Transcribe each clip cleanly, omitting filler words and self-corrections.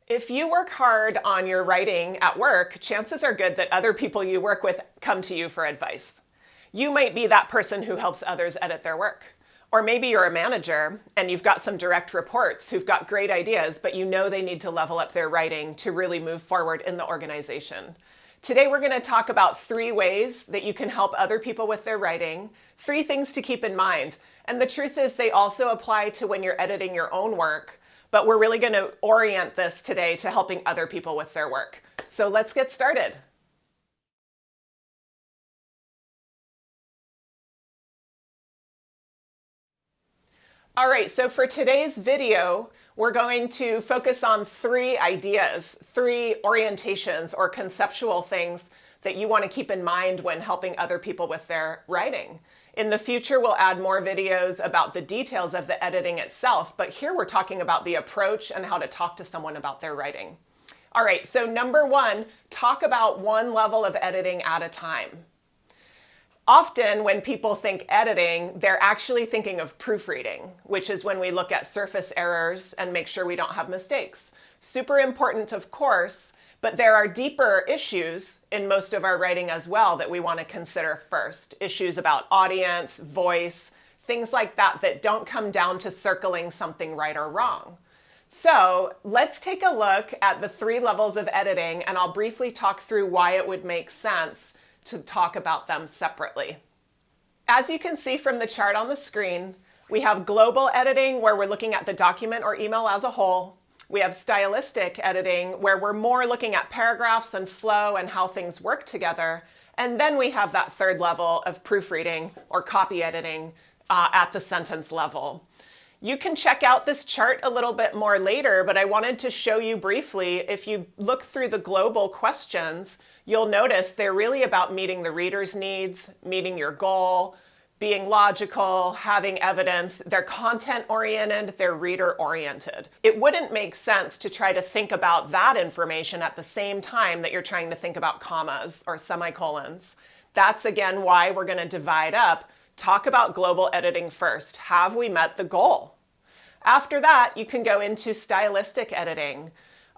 If you work hard on your writing at work, chances are good that other people you work with come to you for advice. You might be that person who helps others edit their work. Or maybe you're a manager and you've got some direct reports who've got great ideas, but you know they need to level up their writing to really move forward in the organization. Today we're going to talk about 3 ways that you can help other people with their writing, 3 things to keep in mind. And the truth is they also apply to when you're editing your own work, but we're really going to orient this today to helping other people with their work. So let's get started. All right, so for today's video, we're going to focus on 3 ideas, 3 orientations or conceptual things that you want to keep in mind when helping other people with their writing. In the future, we'll add more videos about the details of the editing itself, but here we're talking about the approach and how to talk to someone about their writing. All right, so number 1, talk about one level of editing at a time. Often when people think editing, they're actually thinking of proofreading, which is when we look at surface errors and make sure we don't have mistakes. Super important, of course, but there are deeper issues in most of our writing as well that we want to consider first. Issues about audience, voice, things like that that don't come down to circling something right or wrong. So let's take a look at the 3 levels of editing, and I'll briefly talk through why it would make sense to talk about them separately. As you can see from the chart on the screen, we have global editing where we're looking at the document or email as a whole. We have stylistic editing where we're more looking at paragraphs and flow and how things work together. And then we have that 3rd level of proofreading or copy editing at the sentence level. You can check out this chart a little bit more later, but I wanted to show you briefly, if you look through the global questions, you'll notice they're really about meeting the reader's needs, meeting your goal, being logical, having evidence. They're content-oriented, they're reader-oriented. It wouldn't make sense to try to think about that information at the same time that you're trying to think about commas or semicolons. That's again why we're going to divide up. Talk about global editing first. Have we met the goal? After that, you can go into stylistic editing.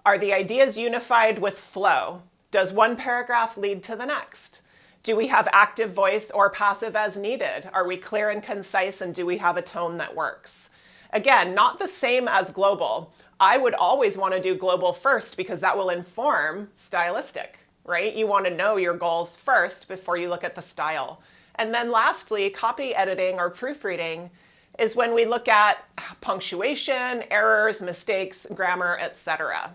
Are the ideas unified with flow? Does one paragraph lead to the next? Do we have active voice or passive as needed? Are we clear and concise, and do we have a tone that works? Again, not the same as global. I would always want to do global first because that will inform stylistic, right? You want to know your goals first before you look at the style. And then lastly, copy editing or proofreading is when we look at punctuation, errors, mistakes, grammar, etc.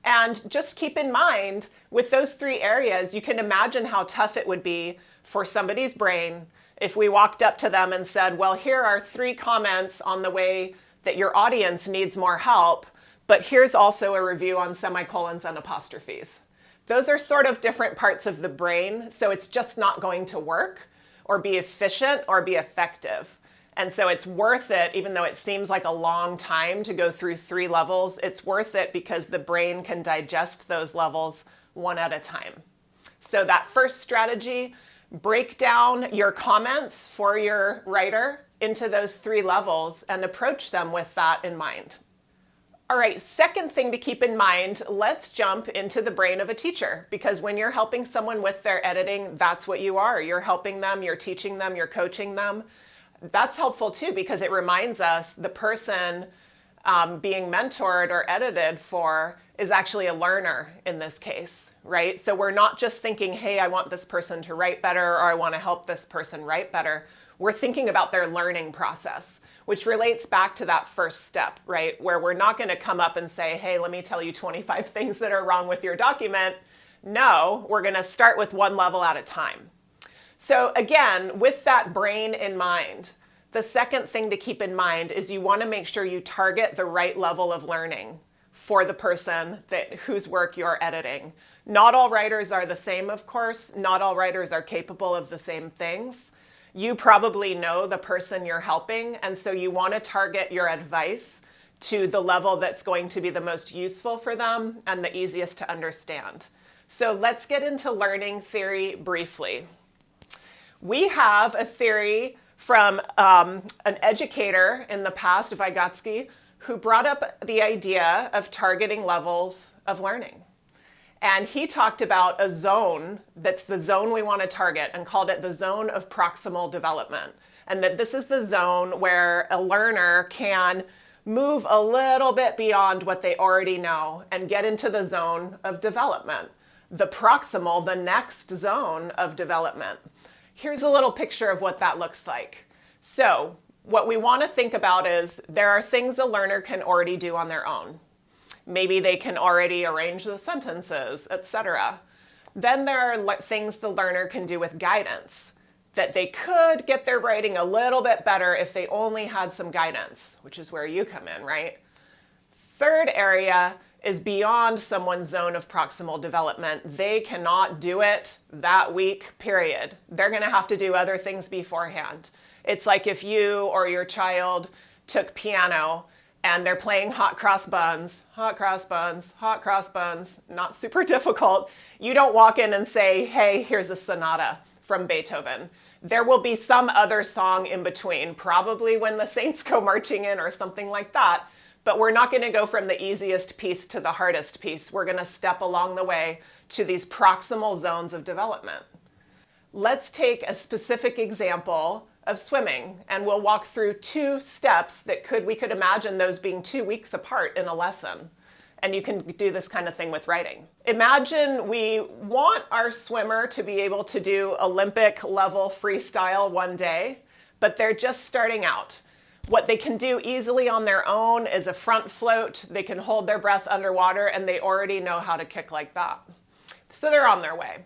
And just keep in mind, with those 3 areas, you can imagine how tough it would be for somebody's brain if we walked up to them and said, well, here are 3 comments on the way that your audience needs more help, but here's also a review on semicolons and apostrophes. Those are sort of different parts of the brain, so it's just not going to work or be efficient or be effective. And so it's worth it, even though it seems like a long time to go through 3 levels, it's worth it because the brain can digest those levels one at a time. So that first strategy, break down your comments for your writer into those 3 levels and approach them with that in mind. All right, second thing to keep in mind, let's jump into the brain of a teacher, because when you're helping someone with their editing, that's what you are. You're helping them, you're teaching them, you're coaching them. That's helpful too, because it reminds us the person being mentored or edited for is actually a learner in this case, right? So we're not just thinking, hey, I want this person to write better, or I want to help this person write better. We're thinking about their learning process, which relates back to that first step, right? Where we're not going to come up and say, hey, let me tell you 25 things that are wrong with your document. No, we're going to start with one level at a time. So again, with that brain in mind, the second thing to keep in mind is you want to make sure you target the right level of learning for the person whose work you're editing. Not all writers are the same, of course. Not all writers are capable of the same things. You probably know the person you're helping, and so you want to target your advice to the level that's going to be the most useful for them and the easiest to understand. So let's get into learning theory briefly. We have a theory from an educator in the past, Vygotsky, who brought up the idea of targeting levels of learning. And he talked about a zone that's the zone we want to target and called it the zone of proximal development. And that this is the zone where a learner can move a little bit beyond what they already know and get into the zone of development. The proximal, the next zone of development. Here's a little picture of what that looks like. So what we want to think about is there are things a learner can already do on their own. Maybe they can already arrange the sentences, etc. Then there are things the learner can do with guidance, that they could get their writing a little bit better if they only had some guidance, which is where you come in, right? Third area is beyond someone's zone of proximal development. They cannot do it that week, period. They're going to have to do other things beforehand. It's like if you or your child took piano and they're playing hot cross buns, hot cross buns, hot cross buns, not super difficult. You don't walk in and say, hey, here's a sonata from Beethoven. There will be some other song in between, probably When the Saints Go Marching In or something like that. But we're not going to go from the easiest piece to the hardest piece. We're going to step along the way to these proximal zones of development. Let's take a specific example of swimming, and we'll walk through 2 steps that we could imagine those being 2 weeks apart in a lesson. And you can do this kind of thing with writing. Imagine we want our swimmer to be able to do Olympic level freestyle one day, but they're just starting out. What they can do easily on their own is a front float. They can hold their breath underwater, and they already know how to kick like that. So they're on their way.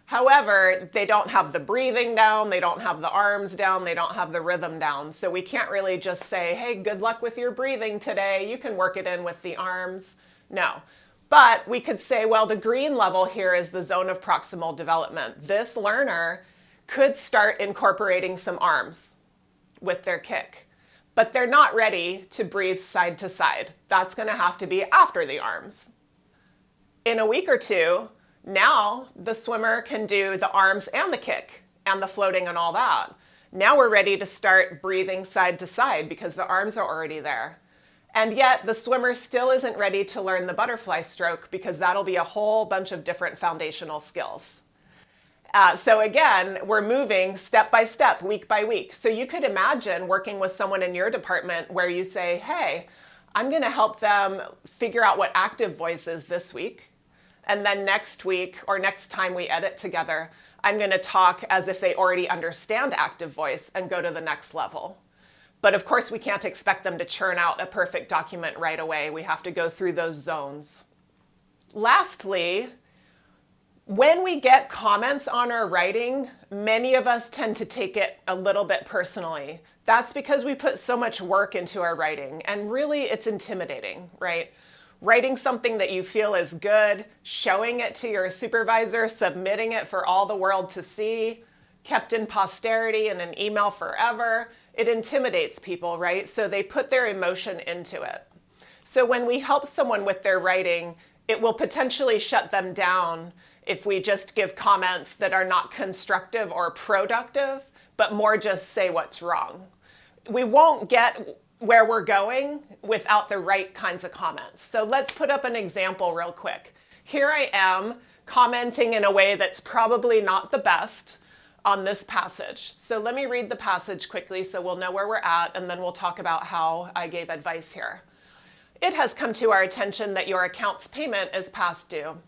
However, they don't have the breathing down, they don't have the arms down, they don't have the rhythm down. So we can't really just say, hey, good luck with your breathing today. You can work it in with the arms. No. But we could say, well, the green level here is the zone of proximal development. This learner could start incorporating some arms with their kick, but they're not ready to breathe side to side. That's going to have to be after the arms. In a week or 2, now the swimmer can do the arms and the kick and the floating and all that. Now we're ready to start breathing side to side because the arms are already there. And yet the swimmer still isn't ready to learn the butterfly stroke because that'll be a whole bunch of different foundational skills. So again, we're moving step by step, week by week. So you could imagine working with someone in your department where you say, hey, I'm going to help them figure out what active voice is this week. And then next week or next time we edit together, I'm going to talk as if they already understand active voice and go to the next level. But of course, we can't expect them to churn out a perfect document right away. We have to go through those zones. Lastly, when we get comments on our writing, many of us tend to take it a little bit personally. That's because we put so much work into our writing, and really it's intimidating, right? Writing something that you feel is good, showing it to your supervisor, submitting it for all the world to see, kept in posterity in an email forever, it intimidates people, right? So they put their emotion into it. So when we help someone with their writing, it will potentially shut them down if we just give comments that are not constructive or productive, but more just say what's wrong. We won't get where we're going without the right kinds of comments. So let's put up an example real quick. Here I am commenting in a way that's probably not the best on this passage. So let me read the passage quickly so we'll know where we're at, and then we'll talk about how I gave advice here. It has come to our attention that your account's payment is past due.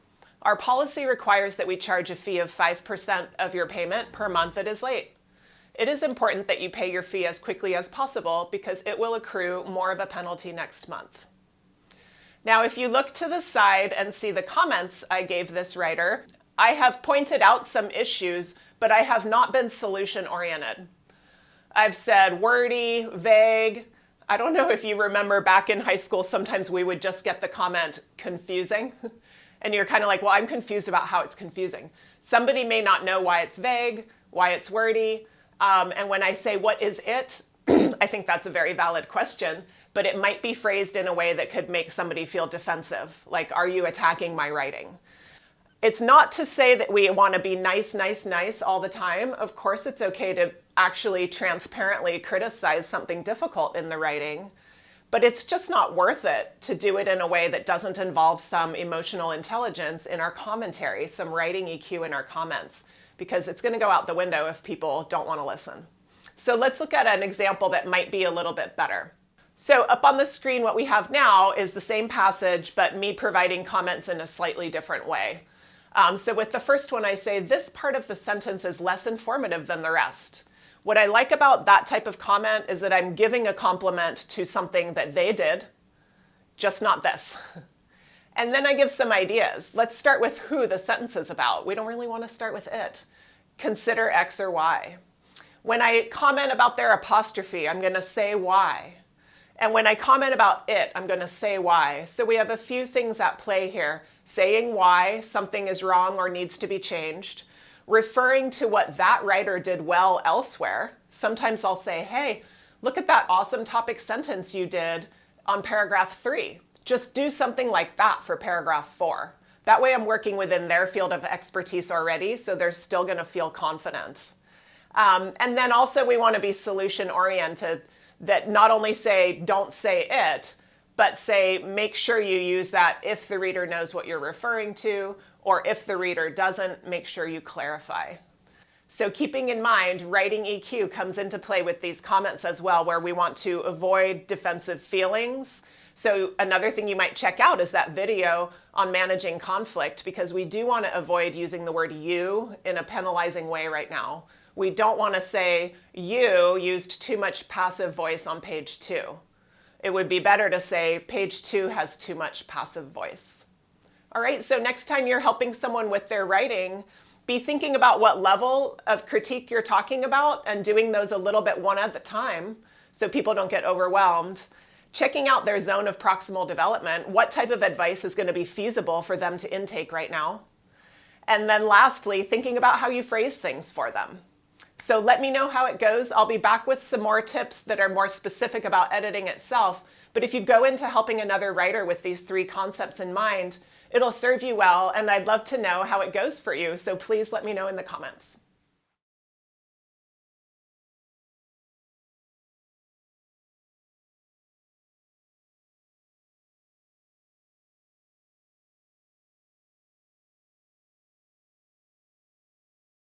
Our policy requires that we charge a fee of 5% of your payment per month it is late. It is important that you pay your fee as quickly as possible because it will accrue more of a penalty next month. Now, if you look to the side and see the comments I gave this writer, I have pointed out some issues, but I have not been solution-oriented. I've said wordy, vague. I don't know if you remember back in high school, sometimes we would just get the comment confusing. And you're kind of like, well, I'm confused about how it's confusing. Somebody may not know why it's vague, why it's wordy. And when I say, what is it? I think that's a very valid question, but it might be phrased in a way that could make somebody feel defensive. Like, are you attacking my writing? It's not to say that we want to be nice, nice, nice all the time. Of course, it's okay to actually transparently criticize something difficult in the writing. but it's just not worth it to do it in a way that doesn't involve some emotional intelligence in our commentary, some writing EQ in our comments, because it's going to go out the window if people don't want to listen. So let's look at an example that might be a little bit better. So up on the screen, what we have now is the same passage, but me providing comments in a slightly different way. So with the first one, I say, this part of the sentence is less informative than the rest. What I like about that type of comment is that I'm giving a compliment to something that they did, just not this. And then I give some ideas. Let's start with who the sentence is about. We don't really want to start with it. Consider X or Y. When I comment about their apostrophe, I'm going to say why. And when I comment about it, I'm going to say why. So we have a few things at play here. Saying why something is wrong or needs to be changed. Referring to what that writer did well elsewhere. Sometimes I'll say, hey, look at that awesome topic sentence you did on paragraph 3. Just do something like that for paragraph 4. That way I'm working within their field of expertise already, so they're still going to feel confident. And then also we want to be solution oriented, that not only say, don't say it, but say, make sure you use that if the reader knows what you're referring to, or if the reader doesn't, make sure you clarify. So keeping in mind, writing EQ comes into play with these comments as well, where we want to avoid defensive feelings. So another thing you might check out is that video on managing conflict, because we do want to avoid using the word you in a penalizing way right now. We don't want to say, you used too much passive voice on page 2. It would be better to say, page 2 has too much passive voice. All right, so next time you're helping someone with their writing, be thinking about what level of critique you're talking about and doing those a little bit one at a time so people don't get overwhelmed. Checking out their zone of proximal development, what type of advice is going to be feasible for them to intake right now. And then lastly, thinking about how you phrase things for them. So let me know how it goes. I'll be back with some more tips that are more specific about editing itself. But if you go into helping another writer with these 3 concepts in mind, it'll serve you well, and I'd love to know how it goes for you. So please let me know in the comments.